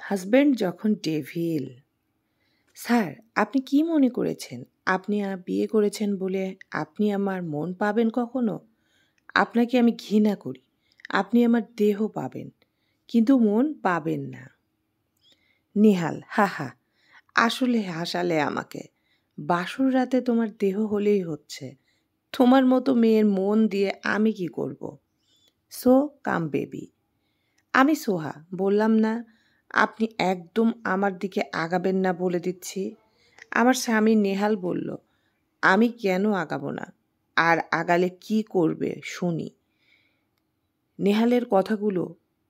Husband যখন devil. Sir, আপনি কি মনে করেছেন আপনি বিয়ে করেছেন বলে আপনি আমার মন পাবেন কখনো? আপনাকে আমি ঘৃণা করি। আপনি আমার দেহ পাবেন, কিন্তু মন পাবেন না। নিহাল, হা হা, আসলে হাসালে আমাকে। বাসর রাতে তোমার দেহ হলেই হচ্ছে। তোমার মতো মেয়ের মন দিয়ে আমি কি করব? So come baby. আমি সোহা, বললাম না আপনি একদম আমার দিকে আগাবেন না বলে দিচ্ছি। আমার স্বামী নেহাল বলল, আমি কেন আগাবো না? আর আগালে কি করবে শুনি। নেহালের কথাগুলো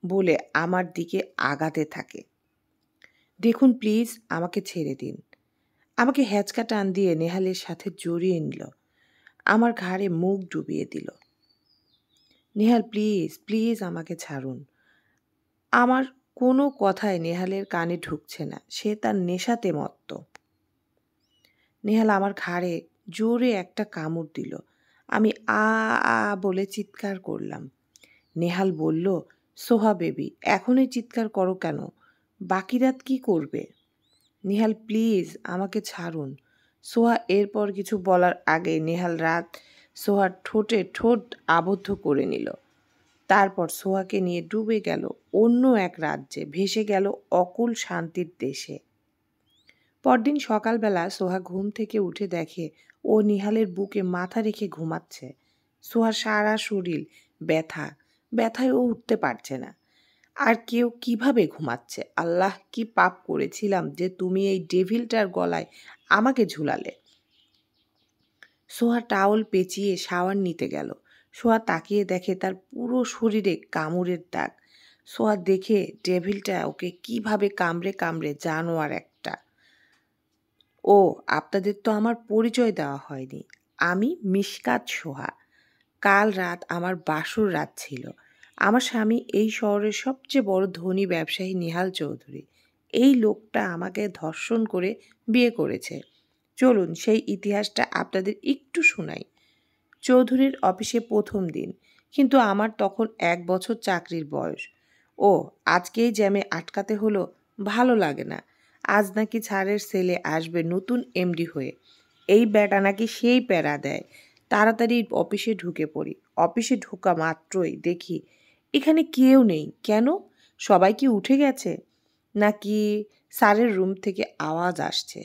বলে আমার দিকে আগাতে থাকে। দেখুন প্লিজ, আমাকে ছেড়ে দিন। আমাকে হ্যাচকা টান দিয়ে নেহালের সাথে জড়িয়ে নিল, আমার ঘাড়ে মুখ ডুবিয়ে দিল। নেহাল প্লিজ প্লিজ আমাকে ছাড়ুন। আমার কোনো কথাই নেহালের কানে ঢুকছে না, সে তার নেশাতে মত্ত। নেহাল আমার ঘাড়ে জোরে একটা কামড় দিল। আমি আ আ বলে চিৎকার করলাম। নেহাল বলল, সোহা বেবি, এখনই চিৎকার করো কেন? বাকি রাত কি করবে? নেহাল প্লিজ আমাকে ছাড়ুন। সোহা এরপর কিছু বলার আগে নেহাল রাত সোহার ঠোঁটে ঠোঁট আবদ্ধ করে নিল। তারপর সোহাকে নিয়ে ডুবে গেল অন্য এক রাজ্যে, ভেসে গেল অকুল শান্তির দেশে। পরদিন সকালবেলা সোহা ঘুম থেকে উঠে দেখে ও নিহালের বুকে মাথা রেখে ঘুমাচ্ছে। সোহার সারা শরীর ব্যথা, ব্যথায় ও উঠতে পারছে না। আর কেউ কিভাবে ঘুমাচ্ছে? আল্লাহ, কি পাপ করেছিলাম যে তুমি এই ডেভিলটার গলায় আমাকে ঝুলালে। সোহা টাওয়াল পেঁচিয়ে শাওয়ার নিতে গেল। সোহা তাকিয়ে দেখে তার পুরো শরীরে কামড়ের দাগ। সোহা দেখে ডেভিলটা ওকে কিভাবে কামড়ে কামড়ে, জানোয়ার একটা। ও, আপনাদের তো আমার পরিচয় দেওয়া হয়নি। আমি মিশকাত সোহা। কাল রাত আমার বাসর রাত ছিল। আমার স্বামী এই শহরের সবচেয়ে বড় ধনী ব্যবসায়ী নিহাল চৌধুরী। এই লোকটা আমাকে ধর্ষণ করে বিয়ে করেছে। চলুন সেই ইতিহাসটা আপনাদের একটু শোনাই। চৌধুরীর অফিসে প্রথম দিন, কিন্তু আমার তখন 1 বছর চাকরির বয়স। ও, আজকেই জ্যামে আটকাতে হলো, ভালো লাগে না। আজ নাকি ছাড়ের ছেলে আসবে নতুন এমডি হয়ে। এই ব্যাটা নাকি সেই প্যারা দেয়। তাড়াতাড়ি অফিসে ঢুকে পড়ি। অফিসে ঢোকা মাত্রই দেখি এখানে কেউ নেই। কেন? সবাই কি উঠে গেছে? নাকি স্যারের রুম থেকে আওয়াজ আসছে?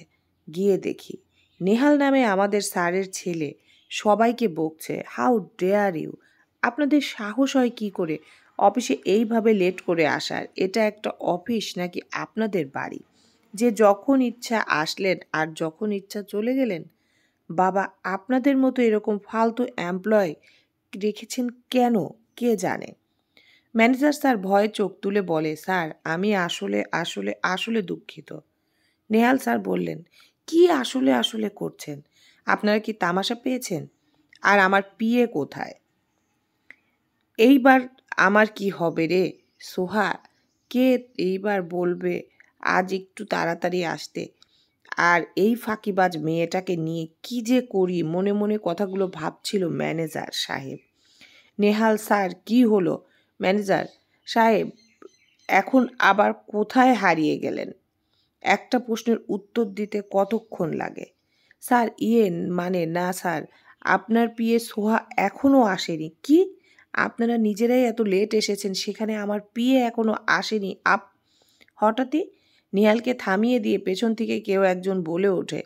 গিয়ে দেখি নেহাল নামে আমাদের স্যারের ছেলে সবাইকে বকছে, হাউ ডেয়ার ইউ! আপনাদের সাহস হয় কি করে অফিসে এইভাবে লেট করে আসার? এটা একটা অফিস নাকি আপনাদের বাড়ি যে যখন ইচ্ছা আসলেন আর যখন ইচ্ছা চলে গেলেন? বাবা, আপনাদের মতো এরকম ফালতু এমপ্লয় রেখেছেন কেন কে জানে। ম্যানেজার স্যার ভয়ে চোখ তুলে বলে, স্যার আমি আসলে আসলে আসলে দুঃখিত। নেহাল স্যার বললেন, কি আসলে আসলে করছেন? আপনারা কি তামাশা পেয়েছেন? আর আমার পিএ কোথায়? এইবার আমার কি হবে রে সোহা? কে এইবার বলবে আজ একটু তাড়াতাড়ি আসতে? আর এই ফাঁকিবাজ মেয়েটাকে নিয়ে কি যে করি, মনে মনে কথাগুলো ভাবছিল ম্যানেজার সাহেব। নেহাল স্যার, কি হলো? ম্যানেজার সাহেব এখন আবার কোথায় হারিয়ে গেলেন? একটা প্রশ্নের উত্তর দিতে কতক্ষণ লাগে? স্যার মানে না স্যার, আপনার পিএ সোহা এখনও আসেনি। কি? আপনারা নিজেরাই এত লেট এসেছেন, সেখানে আমার পিএ এখনও আসেনি? হঠাৎই নিহালকে থামিয়ে দিয়ে পেছন থেকে কেউ একজন বলে ওঠে,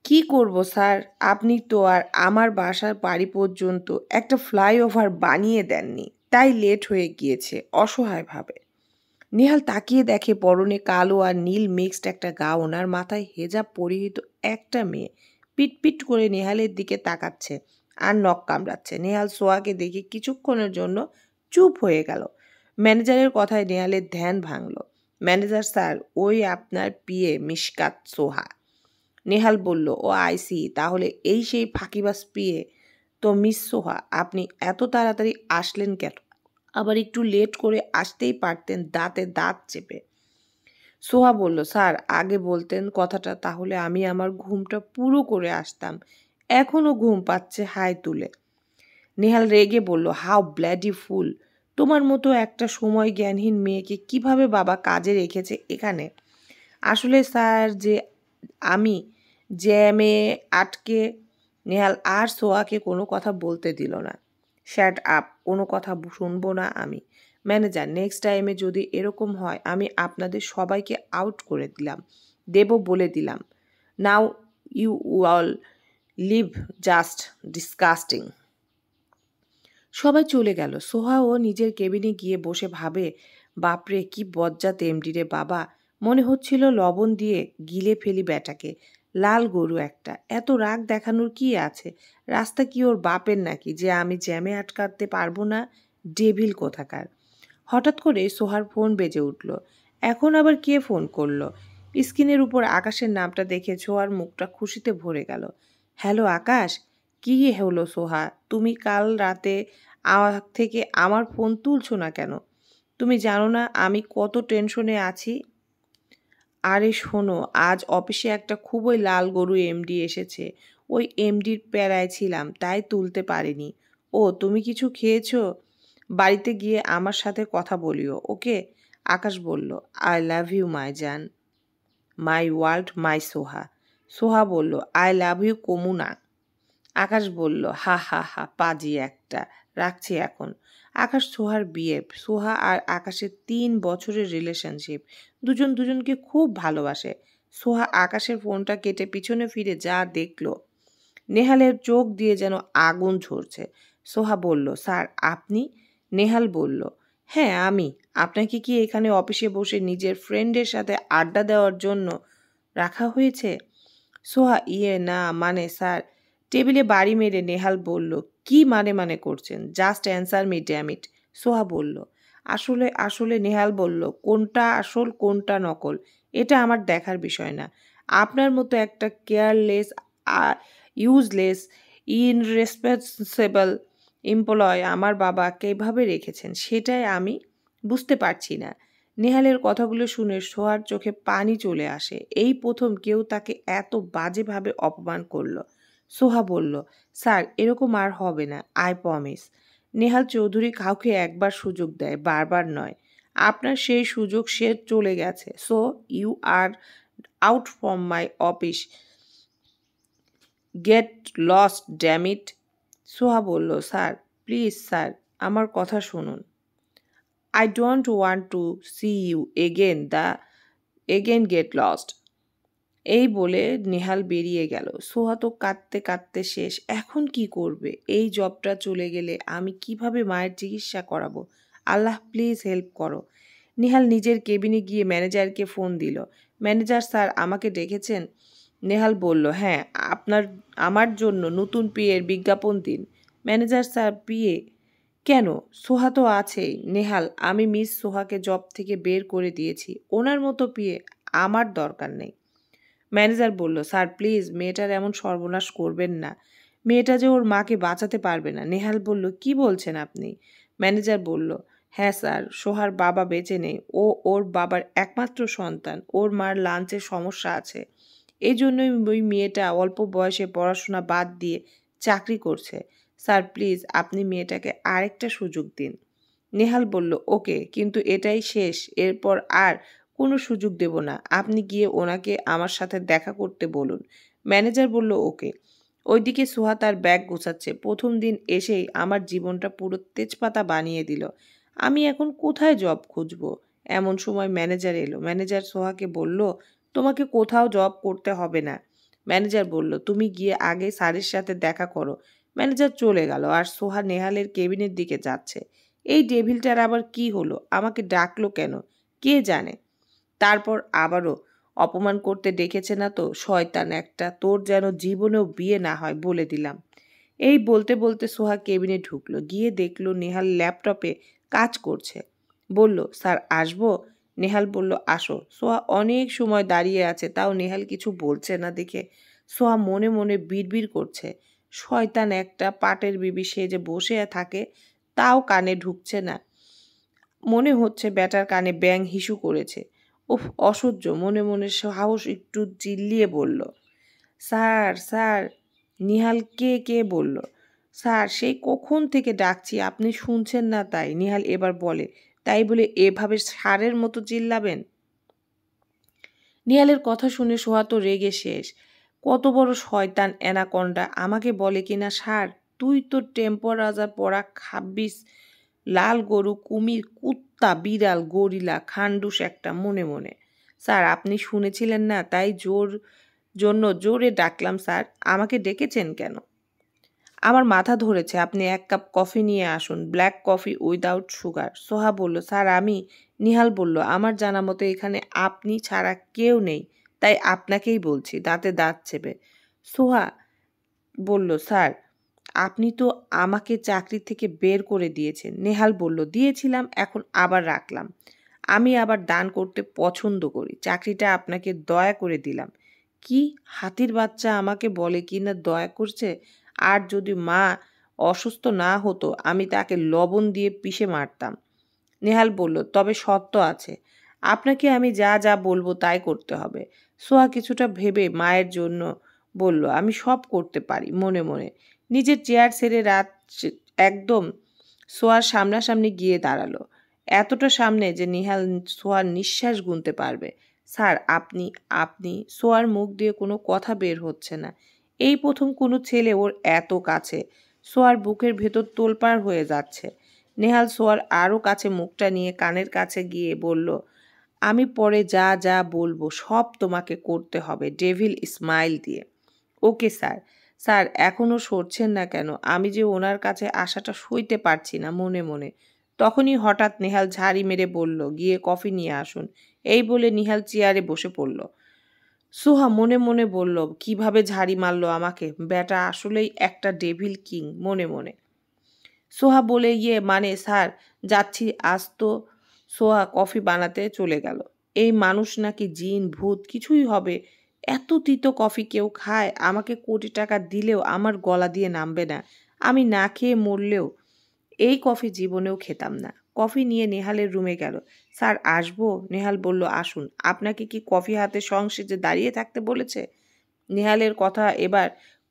কি করব স্যার, আপনি তো আর আমার বাসার বাড়ি পর্যন্ত একটা ফ্লাইওভার বানিয়ে দেননি, তাই লেট হয়ে গিয়েছে অসহায়ভাবে। নেহাল তাকিয়ে দেখে পরনে কালো আর নীল মিক্সড একটা গাউন আর মাথায় হেজাব পরিহিত একটা মেয়ে পিটপিট করে নেহালের দিকে তাকাচ্ছে আর নখ কামড়াচ্ছে। নেহাল সোহাকে দেখে কিছুক্ষণের জন্য চুপ হয়ে গেল। ম্যানেজারের কথায় নেহালের ধ্যান ভাঙল। ম্যানেজার স্যার, ওই আপনার পিএ মিশকাত সোহা। নেহাল বলল, ও আইসি, তাহলে এই সেই ফাঁকিবাজ পিএ। তো মিস সোহা, আপনি এত তাড়াতাড়ি আসলেন কেন? আবার একটু লেট করে আসতেই পারতেন দাঁতে দাঁত চেপে। সোহা বলল, স্যার আগে বলতেন কথাটা, তাহলে আমি আমার ঘুমটা পুরো করে আসতাম। এখনও ঘুম পাচ্ছে হাই তুলে। নেহাল রেগে বলল, হাউ ব্ল্যাডি ফুল! তোমার মতো একটা সময় জ্ঞানহীন মেয়েকে কিভাবে বাবা কাজে রেখেছে এখানে? আসলে স্যার যে আমি জ্যামে আটকে নেহাল আর সোহাকে কোনো কথা বলতে দিল না। শ্যাট আপ, কোনো কথা শুনবো না আমি। ম্যানেজার, নেক্সট টাইমে যদি এরকম হয় আমি আপনাদের সবাইকে আউট করে দেব বলে দিলাম। Now you all leave, just disgusting. সবাই চলে গেল। সোহাও নিজের কেবিনে গিয়ে বসে ভাবে, বাপরে কি বজ্জাত এমডি রে বাবা, মনে হচ্ছিল লবণ দিয়ে গিলে ফেলি ব্যাটাকে। লাল গরু একটা, এত রাগ দেখানোর কি আছে? রাস্তা কি ওর বাপের নাকি যে আমি জ্যামে আটকাতে পারবো না? ডেভিল কোথাকার। হঠাৎ করে সোহার ফোন বেজে উঠল। এখন আবার কে ফোন করলো? স্ক্রিনের উপর আকাশের নামটা দেখে সোহার মুখটা খুশিতে ভরে গেল। হ্যালো আকাশ। কি হলো সোহা, তুমি কাল রাতে থেকে আমার ফোন তুলছো না কেন? তুমি জানো না আমি কত টেনশনে আছি? আরে শোনো, আজ অফিসে একটা খুবই লাল গরু এমডি এসেছে। ওই এমডির প্যারায় ছিলাম, তাই তুলতে পারিনি। ও, তুমি কিছু খেয়েছো? বাড়িতে গিয়ে আমার সাথে কথা বলিও, ওকে? আকাশ বলল, আই লাভ ইউ মাই জান, মাই ওয়ার্ল্ড, মাই সোহা। সোহা বলল, আই লাভ ইউ কমুনা। আকাশ বলল, হা হা হা, পাজি একটা, রাখছি এখন। আকাশ সোহার বিয়ে। সোহা আর আকাশের 3 বছরের রিলেশনশিপ। দুজন দুজনকে খুব ভালোবাসে। সোহা আকাশের ফোনটা কেটে পিছনে ফিরে যা দেখল, নেহালের চোখ দিয়ে যেন আগুন ঝরছে। সোহা বলল, স্যার আপনি? নেহাল বলল, হ্যাঁ আমি। আপনাকে কি এখানে অফিসে বসে নিজের ফ্রেন্ডের সাথে আড্ডা দেওয়ার জন্য রাখা হয়েছে? সোহা, ইয়ে না মানে স্যার। টেবিলে বাড়ি মেরে নেহাল বলল, কি মানে করছেন? Just answer me damn it. Soha বলল, আসলে আসলে নেহাল বলল, কোনটা আসল কোনটা নকল এটা আমার দেখার বিষয় না। আপনার মতো একটা কেয়ারলেস, ইউজলেস, ইনরেসপন্সিবল এমপ্লয় আমার বাবাকে এভাবে রেখেছেন, সেটাই আমি বুঝতে পারছি না। নেহালের কথাগুলো শুনে সোহার চোখে পানি চলে আসে। এই প্রথম কেউ তাকে এত বাজেভাবে অপমান করলো। সোহা বলল, স্যার এরকম আর হবে না, আই প্রমিস। নেহাল চৌধুরী কাউকে একবার সুযোগ দেয়, বারবার নয়। আপনার সেই সুযোগ সে চলে গেছে। So you are out from my office, get lost damn it. Soha বলল, স্যার প্লিজ স্যার, আমার কথা শুনুন। I don't want to see you again get lost. এই বলে নেহাল বেরিয়ে গেল। সোহা তো কাঁদতে কাঁদতে শেষ। এখন কি করবে? এই জবটা চলে গেলে আমি কিভাবে মায়ের চিকিৎসা করাবো? আল্লাহ প্লিজ হেল্প করো। নেহাল নিজের কেবিনে গিয়ে ম্যানেজারকে ফোন দিল। ম্যানেজার স্যার আমাকে ডেকেছেন? নেহাল বলল, হ্যাঁ, আমার জন্য নতুন পিএর বিজ্ঞাপন দিন। ম্যানেজার স্যার, পিএ কেন? সোহা তো আছেই। নেহাল, আমি মিস সোহাকে জব থেকে বের করে দিয়েছি। ওনার মতো পিএ আমার দরকার নেই। ম্যানেজার বলল, স্যার প্লিজ মেয়েটার এমন সর্বনাশ করবেন না। মেয়েটা যে ওর মাকে বাঁচাতে পারবে না। নেহাল বলল, কি বলছেন আপনি? ম্যানেজার বলল, হ্যাঁ স্যার, সোহার বাবা বেঁচে নেই। ও ওর বাবার একমাত্র সন্তান। ওর মার লাঞ্চের সমস্যা আছে। এই জন্যই ওই মেয়েটা অল্প বয়সে পড়াশোনা বাদ দিয়ে চাকরি করছে। স্যার প্লিজ আপনি মেয়েটাকে আরেকটা সুযোগ দিন। নেহাল বলল, ওকে, কিন্তু এটাই শেষ। এরপর আর কোনো সুযোগ দেব না। আপনি গিয়ে ওনাকে আমার সাথে দেখা করতে বলুন। ম্যানেজার বলল, ওকে। ওইদিকে সোহা তার ব্যাগ গোছাচ্ছে। প্রথম দিন এসেই আমার জীবনটা পুরো তেজপাতা বানিয়ে দিল। আমি এখন কোথায় জব খুঁজবো? এমন সময় ম্যানেজার এলো। ম্যানেজার সোহাকে বলল, তোমাকে কোথাও জব করতে হবে না। ম্যানেজার বলল, তুমি গিয়ে আগে স্যারের সাথে দেখা করো। ম্যানেজার চলে গেল আর সোহা নেহালের কেবিনের দিকে যাচ্ছে। এই ডেভিলটার আবার কি হলো? আমাকে ডাকলো কেন? কে জানে। তারপর আবারও অপমান করতে ডেকেছে না তো? শয়তান একটা, তোর যেন জীবনেও বিয়ে না হয় বলে দিলাম। এই বলতে বলতে সোহা কেবিনে ঢুকলো। গিয়ে দেখলো নেহাল ল্যাপটপে কাজ করছে। বলল, স্যার আসবো? নেহাল বলল, আসো। সোহা অনেক সময় দাঁড়িয়ে আছে, তাও নেহাল কিছু বলছে না দেখে সোহা মনে মনে বিড়বিড় করছে, শয়তান একটা, পাটের বিবি সে যে বসে থাকে তাও কানে ঢুকছে না। মনে হচ্ছে ব্যাটার কানে ব্যাং হিসু করেছে। উফ, অসহ্য। মনে মনে সাহস একটু চিল্লিয়ে বলল, স্যার স্যার। নিহাল কে কে বলল। স্যার সেই কখন থেকে ডাকছি আপনি শুনছেন না তাই, নিহাল এবার বলে। তাই বলে এভাবে ষাঁড়ের মতো চিল্লাবেন? নিহালের কথা শুনে সোহা তো রেগে শেষ। কত বড় শয়তান অ্যানাকন্ডা, আমাকে বলে কিনা ষাঁড়? তুই তো টেম্পোরাজার পরা খাব্বিস লাল গরু, কুমির, কুত্তা, বিড়াল, গরিলা, খান্ডুস একটা, মনে মনে। স্যার আপনি শুনেছিলেন না তাই জন্য জোরে ডাকলাম স্যার। আমাকে ডেকেছেন কেন? আমার মাথা ধরেছে, আপনি 1 কাপ কফি নিয়ে আসুন, ব্ল্যাক কফি উইদাউট সুগার। সোহা বলল, স্যার আমি। নিহাল বলল, আমার জানা মতো এখানে আপনি ছাড়া কেউ নেই, তাই আপনাকেই বলছি, দাঁতে দাঁত চেপে। সোহা বলল, স্যার আপনি তো আমাকে চাকরি থেকে বের করে দিয়েছেন। নেহাল বলল, দিয়েছিলাম, এখন আবার রাখলাম। আমি আবার দান করতে পছন্দ করি, চাকরিটা আপনাকে দয়া করে দিলাম। কি হাতির বাচ্চা আমাকে বলে কি না দয়া করছে? আর যদি মা অসুস্থ না হতো আমি তাকে লবণ দিয়ে পিষে মারতাম। নেহাল বলল, তবে শর্ত আছে, আপনাকে আমি যা যা বলবো তাই করতে হবে। সোহা কিছুটা ভেবে মায়ের জন্য বলল, আমি সব করতে পারি, মনে মনে। নিজের চেয়ার ছেড়ে একদম সোয়ার সামনাসামনি গিয়ে দাঁড়ালো, এতটা সামনে যে নিহাল সোয়ার নিঃশ্বাস গুনতে পারবে। স্যার আপনি আপনি সোয়ার মুখ দিয়ে কোনো কথা বের হচ্ছে না। এই প্রথম কোনো ছেলে ওর এত কাছে। সোয়ার বুকের ভেতর তোলপাড় হয়ে যাচ্ছে। নেহাল সোয়ার আরও কাছে মুখটা নিয়ে কানের কাছে গিয়ে বলল, আমি পরে যা যা বলবো সব তোমাকে করতে হবে, ডেভিল স্মাইল দিয়ে। Okay sir. স্যার এখনও সরছেন না কেন? আমি যে ওনার কাছে আসাটা সইতে পারছি না, মনে মনে। তখনই হঠাৎ নেহাল ঝাড়ি মেরে বলল, গিয়ে কফি নিয়ে আসুন। এই বলে নিহাল চেয়ারে বসে পড়ল। সোহা মনে মনে বলল, কিভাবে ঝাড়ি মারলো আমাকে, ব্যাটা আসলেই একটা ডেভিল কিং, মনে মনে। সোহা বলে, ইয়ে মানে স্যার যাচ্ছি আজ তো। সোহা কফি বানাতে চলে গেল। এই মানুষ নাকি জিন ভূত কিছুই হবে। এত তিতো কফি কেউ খায়? আমাকে কোটি টাকা দিলেও আমার গলা দিয়ে নামবে না। আমি না খেয়ে মরলেও এই কফি জীবনেও খেতাম না। কফি নিয়ে নেহালের রুমে গেল। স্যার আসবো? নেহাল বলল, আসুন। আপনাকে কি কফি হাতে সংসেজে দাঁড়িয়ে থাকতে বলেছে? নেহালের কথা এবার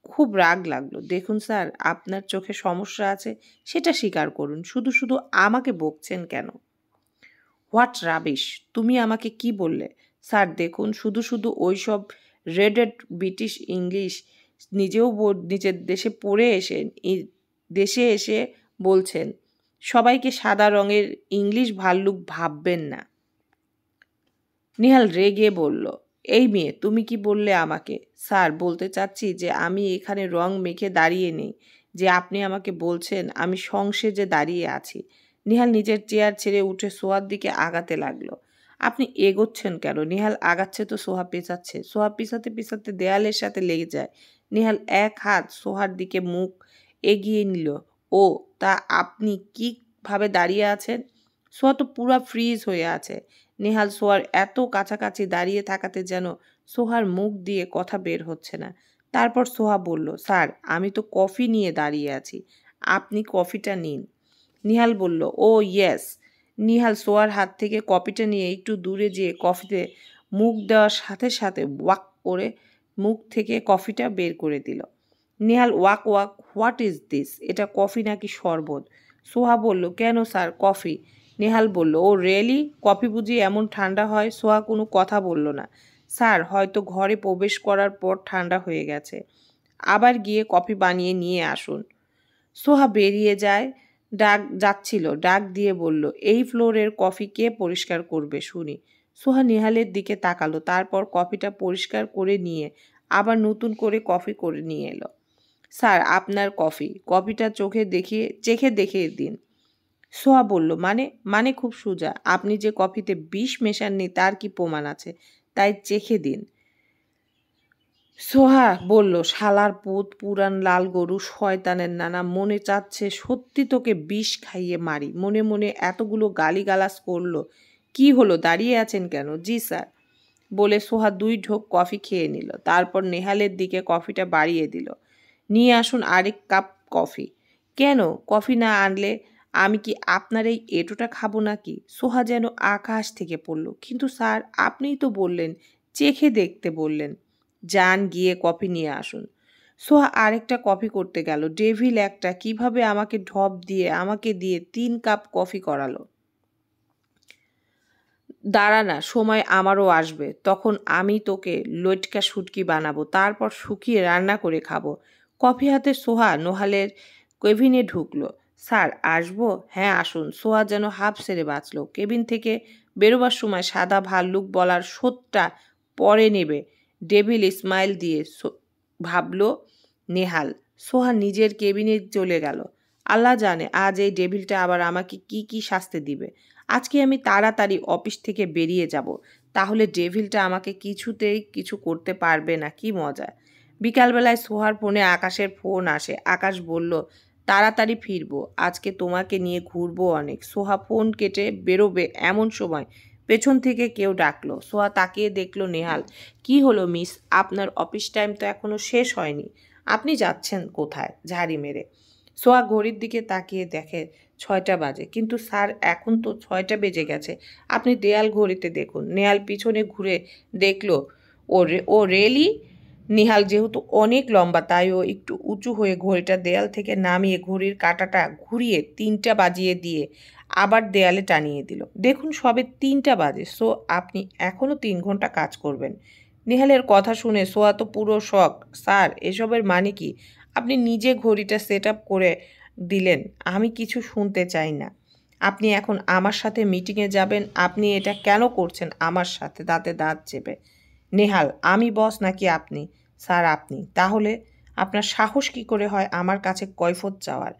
খুব রাগ লাগলো। দেখুন স্যার আপনার চোখে সমস্যা আছে, সেটা স্বীকার করুন, শুধু শুধু আমাকে বকছেন কেন? What rubbish! তুমি আমাকে কি বললে? স্যার দেখুন, শুধু শুধু ওইসব রেডেড ব্রিটিশ ইংলিশ নিজেও নিজের দেশে পড়ে এসে দেশে এসে বলছেন। সবাইকে সাদা রঙের ইংলিশ ভাল্লুক ভাববেন না। নিহাল রেগে বলল, এই মেয়ে তুমি কি বললে আমাকে? স্যার বলতে চাচ্ছি যে আমি এখানে রং মেখে দাঁড়িয়ে নেই, যে আপনি আমাকে বলছেন আমি সংসেজে দাঁড়িয়ে আছি। নিহাল নিজের চেয়ার ছেড়ে উঠে সোহার দিকে আগাতে লাগলো। আপনি এগোচ্ছেন কেন? নিহাল আগাচ্ছে তো সোহা পেঁচাচ্ছে। সোহা পিছাতে পিছাতে দেয়ালের সাথে লেগে যায়। নিহাল এক হাত সোহার দিকে মুখ এগিয়ে নিল। ও তা আপনি কিভাবে দাঁড়িয়ে আছেন? সোহা তো পুরা ফ্রিজ হয়ে আছে। নেহাল সোহার এত কাছাকাছি দাঁড়িয়ে থাকাতে যেন সোহার মুখ দিয়ে কথা বের হচ্ছে না। তারপর সোহা বলল, স্যার আমি তো কফি নিয়ে দাঁড়িয়ে আছি, আপনি কফিটা নিন। নিহাল বলল, ও ইয়েস। নিহাল সোহার হাত থেকে কফিটা নিয়ে একটু দূরে যেয়ে কফিতে মুখ দেওয়ার সাথে সাথে ওয়াক করে মুখ থেকে কফিটা বের করে দিল। Nihal walk walk, what is this? এটা কফি নাকি শরবত? সোহা বলল, কেন স্যার কফি। নেহাল বলল, ও রিয়েলি? কফি বুঝি এমন ঠান্ডা হয়? সোহা কোনো কথা বলল না। স্যার হয়তো ঘরে প্রবেশ করার পর ঠান্ডা হয়ে গেছে, আবার গিয়ে কফি বানিয়ে নিয়ে আসুন। সোহা বেরিয়ে যাচ্ছিল, ডাক দিয়ে বলল, এই ফ্লোরের কফি কে পরিষ্কার করবে শুনি? সোহা নেহালের দিকে তাকালো, তারপর কফিটা পরিষ্কার করে নিয়ে আবার নতুন করে কফি করে নিয়ে এলো। স্যার আপনার কফি। কফিটা চেখে দেখিয়ে দিন। সোহা বলল, মানে? মানে খুব সোজা, আপনি যে কফিতে বিষ মেশাননি তার কি প্রমাণ আছে? তাই চেখে দিন। সোহা বলল, শালার পুত, পুরান লাল গরু, শয়তানের নানা, মনে চাচ্ছে সত্যি তোকে বিষ খাইয়ে মারি। মনে মনে এতগুলো গালিগালাজ করলো। কি হলো, দাঁড়িয়ে আছেন কেন? জি স্যার বলে সোহা 2 ঢোক কফি খেয়ে নিল। তারপর নেহালের দিকে কফিটা বাড়িয়ে দিল। নিয়ে আসুন আরেক কাপ কফি। কেন? কফি না আনলে আমি কি আপনার এই এঁটোটা খাবো নাকি? সোহা যেন আকাশ থেকে পড়ল। কিন্তু স্যার আপনিই তো বললেন, চেখে দেখতে বললেন। যান গিয়ে কফি নিয়ে আসুন। সোহা আরেকটা কফি করতে গেল। ডেভিল একটা কিভাবে আমাকে ঢপ দিয়ে আমাকে দিয়ে 3 কাপ কফি করালো। দাঁড়া না, সময় আমারও আসবে। তখন আমি তোকে লটকা শুটকি বানাবো, তারপর শুকিয়ে রান্না করে খাবো। কফি হাতে সোহা নোহালের কেবিনে ঢুকলো। স্যার আসবো? হ্যাঁ আসুন। সোহা যেন হাঁপ ছেড়ে বাঁচল। কেবিন থেকে বেরোবার সময় সাদা ভাল্লুক বলার শোধটা পরে নেবে ডেভিল স্মাইল দিয়ে ভাবল নেহাল। সোহা নিজের কেবিনে চলে গেল। আল্লাহ জানে আজ এই ডেভিলটা আবার আমাকে কি কি শাস্তি দিবে। আজকে আমি তাড়াতাড়ি অফিস থেকে বেরিয়ে যাব, তাহলে ডেভিলটা আমাকে কিছুতেই কিছু করতে পারবে না। কি মজা। বিকালবেলায় সোহার ফোনে আকাশের ফোন আসে। আকাশ বলল, তাড়াতাড়ি ফিরবো, আজকে তোমাকে নিয়ে ঘুরবো অনেক। সোহা ফোন কেটে বেরোবে এমন সময় পেছন থেকে কেউ ডাকলো। সোহা তাকিয়ে দেখলো নেহাল। কি হলো মিস, আপনার অফিস টাইম তো এখনো শেষ হয়নি, আপনি যাচ্ছেন কোথায়? ঝাড়ি মেরে। সোহা ঘড়ির দিকে তাকিয়ে দেখে 6টা বাজে। কিন্তু স্যার এখন তো 6টা বেজে গেছে, আপনি দেয়াল ঘড়িতে দেখুন। নেহাল পিছনে ঘুরে দেখলো ও রেলি। নেহাল যেহেতু অনেক লম্বা তাই ও একটু উঁচু হয়ে ঘড়িটা দেয়াল থেকে নামিয়ে ঘড়ির কাঁটাটা ঘুরিয়ে 3টা বাজিয়ে দিয়ে আবার দেয়ালে টানিয়ে দিল। দেখুন সবে 3টা বাজে, সো আপনি এখনও 3 ঘন্টা কাজ করবেন। নেহালের কথা শুনে সোয়া তো পুরো শক। স্যার এসবের মানে কি? আপনি নিজে ঘড়িটা সেট আপ করে দিলেন, আমি কিছু শুনতে চাই না। আপনি এখন আমার সাথে মিটিংয়ে যাবেন। আপনি এটা কেন করছেন আমার সাথে? দাঁতে দাঁত চেপে। নেহাল, আমি বস নাকি আপনি? স্যার আপনি। তাহলে আপনার সাহস কি করে হয় আমার কাছে কৈফত চাওয়ার?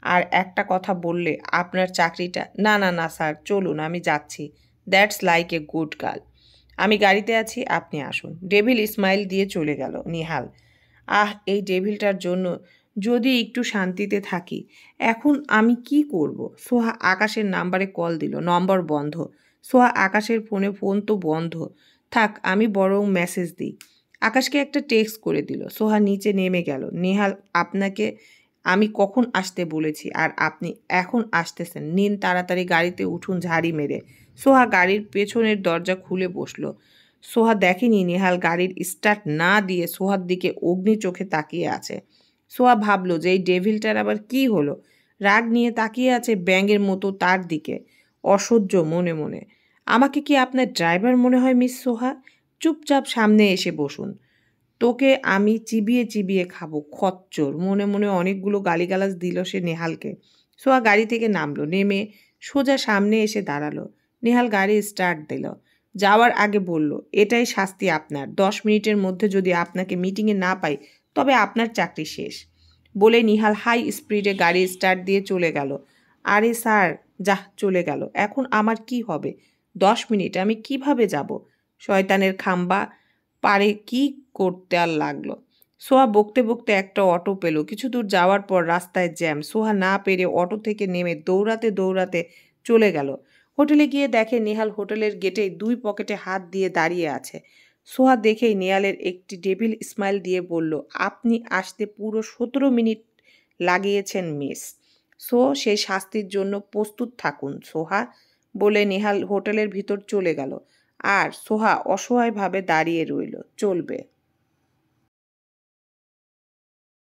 আর একটা কথা বললে আপনার চাকরিটা। না না না স্যার, চলুন আমি যাচ্ছি। That's like a good girl. আমি গাড়িতে আছি, আপনি আসুন। ডেভিল স্মাইল দিয়ে চলে গেল। নিহাল, এই ডেভিলটার জন্য যদি একটু শান্তিতে থাকি। এখন আমি কি করব? সোহা আকাশের নাম্বারে কল দিল। নম্বর বন্ধ। সোহা আকাশের ফোন তো বন্ধ। থাক, আমি বরং মেসেজ দিই। আকাশকে একটা টেক্সট করে দিল। সোহা নিচে নেমে গেল। নেহাল, আপনাকে আমি কখন আসতে বলেছি আর আপনি এখন আসতেছেন? নিন তাড়াতাড়ি গাড়িতে উঠুন ঝাড়ি মেরে। সোহা গাড়ির পেছনের দরজা খুলে বসলো। সোহা দেখেনি নেহাল গাড়ির স্টার্ট না দিয়ে সোহার দিকে অগ্নি চোখে তাকিয়ে আছে। সোহা ভাবলো যে এই ডেভিলটার আবার কি হলো, রাগ নিয়ে তাকিয়ে আছে ব্যাঙের মতো তার দিকে। অসহ্য মনে মনে। আমাকে কি আপনার ড্রাইভার মনে হয় মিস সোহা? চুপচাপ সামনে এসে বসুন, তোকে আমি চিবিয়ে চিবিয়ে খাবো খচ্চর। মনে মনে অনেকগুলো গালিগালাজ দিল সে নেহালকে। সোহা গাড়ি থেকে নামলো। নেমে সোজা সামনে এসে দাঁড়ালো। নেহাল গাড়ি স্টার্ট দিল। যাওয়ার আগে বলল, এটাই শাস্তি আপনার। 10 মিনিটের মধ্যে যদি আপনাকে মিটিংয়ে না পাই তবে আপনার চাকরি শেষ। বলে নিহাল হাই স্পিডে গাড়ি স্টার্ট দিয়ে চলে গেল। আরে স্যার, যাহ চলে গেল, এখন আমার কি হবে? 10 মিনিট আমি কিভাবে যাব? শয়তানের খাম্বা পারে কি করতে আর লাগলো। সোহা বকতে বকতে একটা অটো পেল। কিছু দূর যাওয়ার পর রাস্তায় জ্যাম। সোহা না পেরে অটো থেকে নেমে দৌড়াতে দৌড়াতে চলে গেল। হোটেলে গিয়ে দেখে নেহাল হোটেলের গেটেই 2 পকেটে হাত দিয়ে দাঁড়িয়ে আছে। সোহা দেখেই নেহালের একটি ডেভিল স্মাইল দিয়ে বলল, আপনি আসতে পুরো 17 মিনিট লাগিয়েছেন মিস। সো সেই শাস্তির জন্য প্রস্তুত থাকুন সোহা। বলে নেহাল হোটেলের ভিতর চলে গেল। আর সোহা অসহায়ভাবে দাঁড়িয়ে রইল। চলবে।